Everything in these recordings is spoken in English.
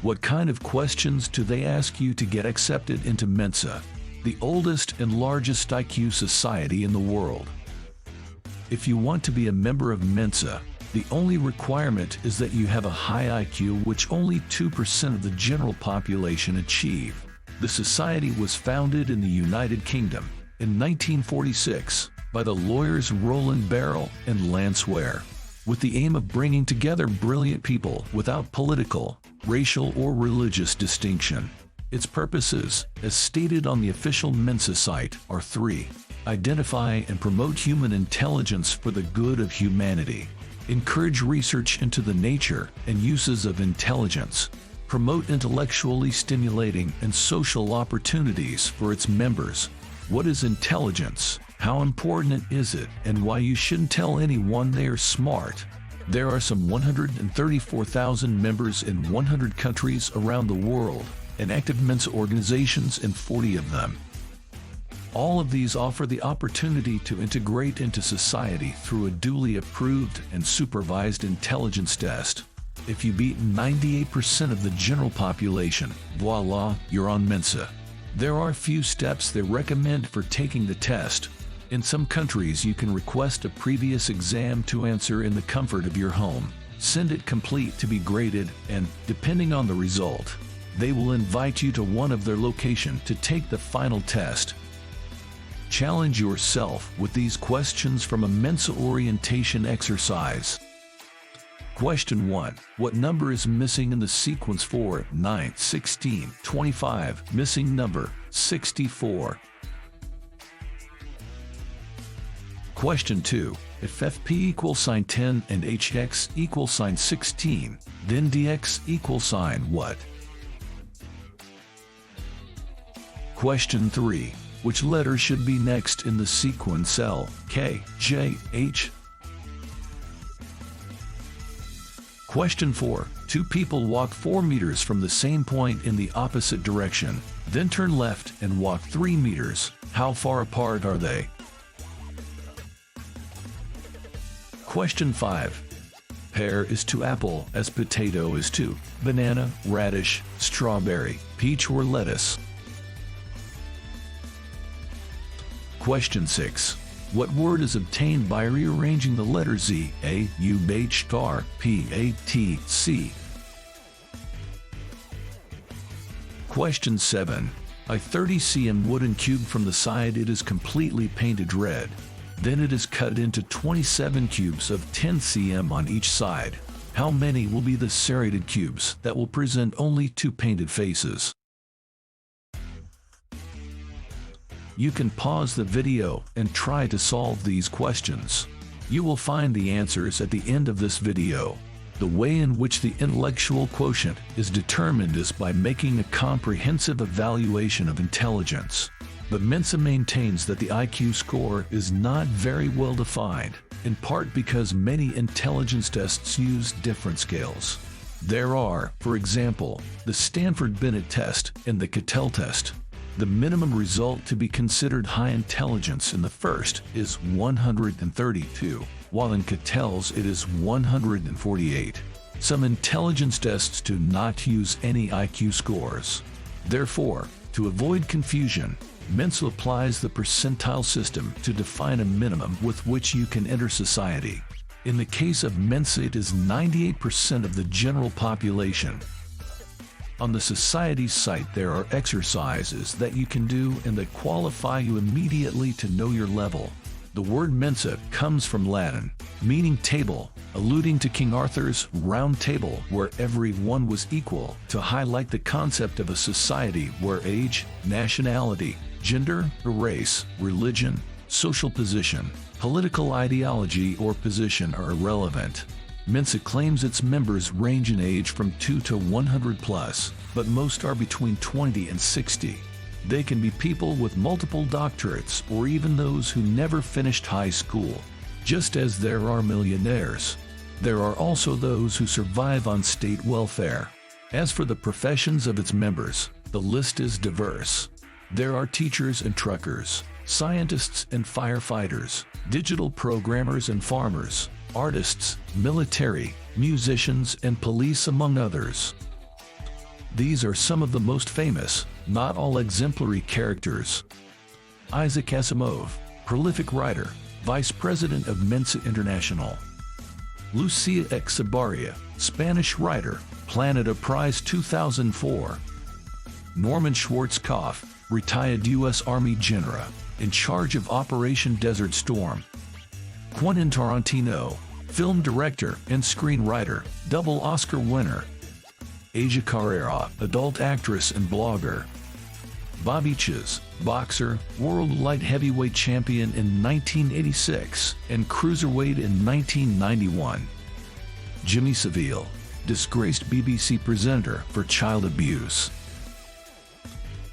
What kind of questions do they ask you to get accepted into Mensa, the oldest and largest IQ society in the world? If you want to be a member of Mensa, the only requirement is that you have a high IQ, which only 2% of the general population achieve. The society was founded in the United Kingdom in 1946 by the lawyers Roland, Berrill, and Ware, with the aim of bringing together brilliant people without political, racial, or religious distinction. Its purposes, as stated on the official Mensa site, are three: identify and promote human intelligence for the good of humanity, encourage research into the nature and uses of intelligence, promote intellectually stimulating and social opportunities for its members. What is intelligence? How important is it, and why you shouldn't tell anyone they are smart? There are some 134,000 members in 100 countries around the world, and active Mensa organizations in 40 of them. All of these offer the opportunity to integrate into society through a duly approved and supervised intelligence test. If you beat 98% of the general population, voila, you're on Mensa. There are a few steps they recommend for taking the test. In some countries, you can request a previous exam to answer in the comfort of your home, send it complete to be graded, and, depending on the result, they will invite you to one of their locations to take the final test. Challenge yourself with these questions from a Mensa orientation exercise. Question 1. What number is missing in the sequence 4, 9, 16, 25? Missing number 64. Question 2. If fp equals sign 10 and hx equals sign 16, then dx equals sign what? Question 3. Which letter should be next in the sequence L, K, J, H? Question 4. Two people walk 4 meters from the same point in the opposite direction, then turn left and walk 3 meters. How far apart are they? Question 5. Pear is to apple as potato is to banana, radish, strawberry, peach, or lettuce. Question 6. What word is obtained by rearranging the letter Z, A, U, H, R, P, A, T, C? Question 7. A 30 cm wooden cube, from the side it is completely painted red. Then it is cut into 27 cubes of 10 cm on each side. How many will be the serrated cubes that will present only 2 painted faces? You can pause the video and try to solve these questions. You will find the answers at the end of this video. The way in which the intellectual quotient is determined is by making a comprehensive evaluation of intelligence. But Mensa maintains that the IQ score is not very well defined, in part because many intelligence tests use different scales. There are, for example, the Stanford-Binet test and the Cattell test. The minimum result to be considered high intelligence in the first is 132, while in Cattell's it is 148. Some intelligence tests do not use any IQ scores. Therefore, to avoid confusion, Mensa applies the percentile system to define a minimum with which you can enter society. In the case of Mensa, it is 98% of the general population. On the Society's site, there are exercises that you can do and that qualify you immediately to know your level. The word Mensa comes from Latin, meaning table, alluding to King Arthur's Round Table, where everyone was equal, to highlight the concept of a society where age, nationality, gender, race, religion, social position, political ideology, or position are irrelevant. Mensa claims its members range in age from 2 to 100 plus, but most are between 20 and 60. They can be people with multiple doctorates or even those who never finished high school. Just as there are millionaires, there are also those who survive on state welfare. As for the professions of its members, the list is diverse. There are teachers and truckers, scientists and firefighters, digital programmers and farmers, artists, military, musicians, and police, among others. These are some of the most famous, not all exemplary characters. Isaac Asimov, prolific writer, Vice President of Mensa International. Lucia Echevarria, Spanish writer, Planeta Prize 2004. Norman Schwarzkopf, retired U.S. Army general, in charge of Operation Desert Storm. Quentin Tarantino, film director and screenwriter, double Oscar winner. Asia Carrera, adult actress and blogger. Bobby Chiz, boxer, world light heavyweight champion in 1986 and cruiserweight in 1991. Jimmy Savile, disgraced BBC presenter for child abuse.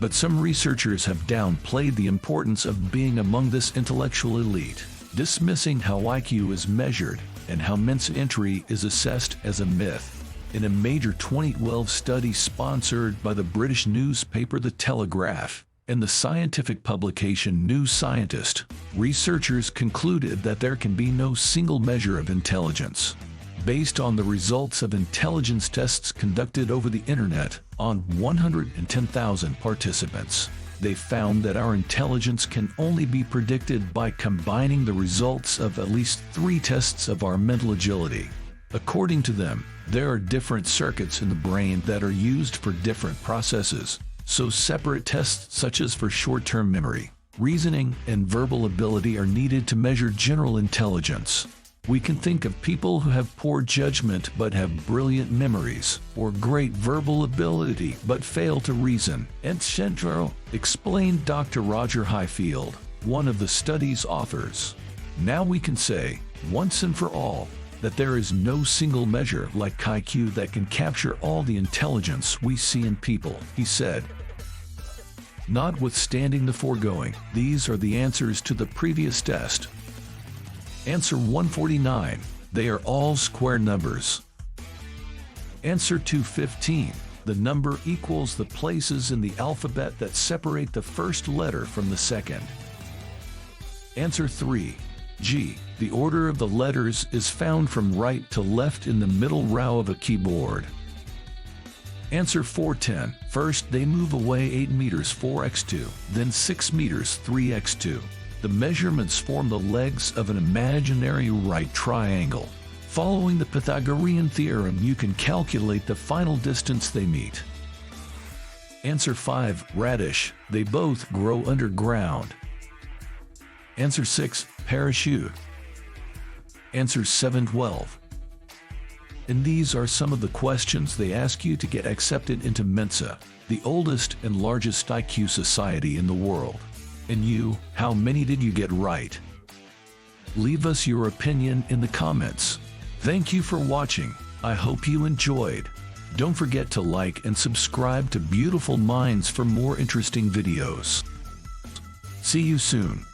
But some researchers have downplayed the importance of being among this intellectual elite, dismissing how IQ is measured and how Mensa entry is assessed as a myth. In a major 2012 study sponsored by the British newspaper The Telegraph and the scientific publication New Scientist, researchers concluded that there can be no single measure of intelligence. Based on the results of intelligence tests conducted over the internet on 110,000 participants, they found that our intelligence can only be predicted by combining the results of at least 3 tests of our mental agility. According to them, there are different circuits in the brain that are used for different processes, so separate tests such as for short-term memory, reasoning, and verbal ability are needed to measure general intelligence. We can think of people who have poor judgment but have brilliant memories, or great verbal ability but fail to reason, etc., explained Dr. Roger Highfield, one of the study's authors. Now we can say, once and for all, that there is no single measure like IQ that can capture all the intelligence we see in people, he said. Notwithstanding the foregoing, these are the answers to the previous test. Answer 149, they are all square numbers. Answer 215, the number equals the places in the alphabet that separate the first letter from the second. Answer 3, G, the order of the letters is found from right to left in the middle row of a keyboard. Answer 410, first they move away 8 meters 4x2, then 6 meters 3x2. The measurements form the legs of an imaginary right triangle. Following the Pythagorean theorem, you can calculate the final distance they meet. Answer 5, radish, they both grow underground. Answer 6, parachute. Answer 7, 12. And these are some of the questions they ask you to get accepted into Mensa, the oldest and largest IQ society in the world. And you, how many did you get right? Leave us your opinion in the comments. Thank you for watching. I hope you enjoyed. Don't forget to like and subscribe to Beautiful Minds for more interesting videos. See you soon.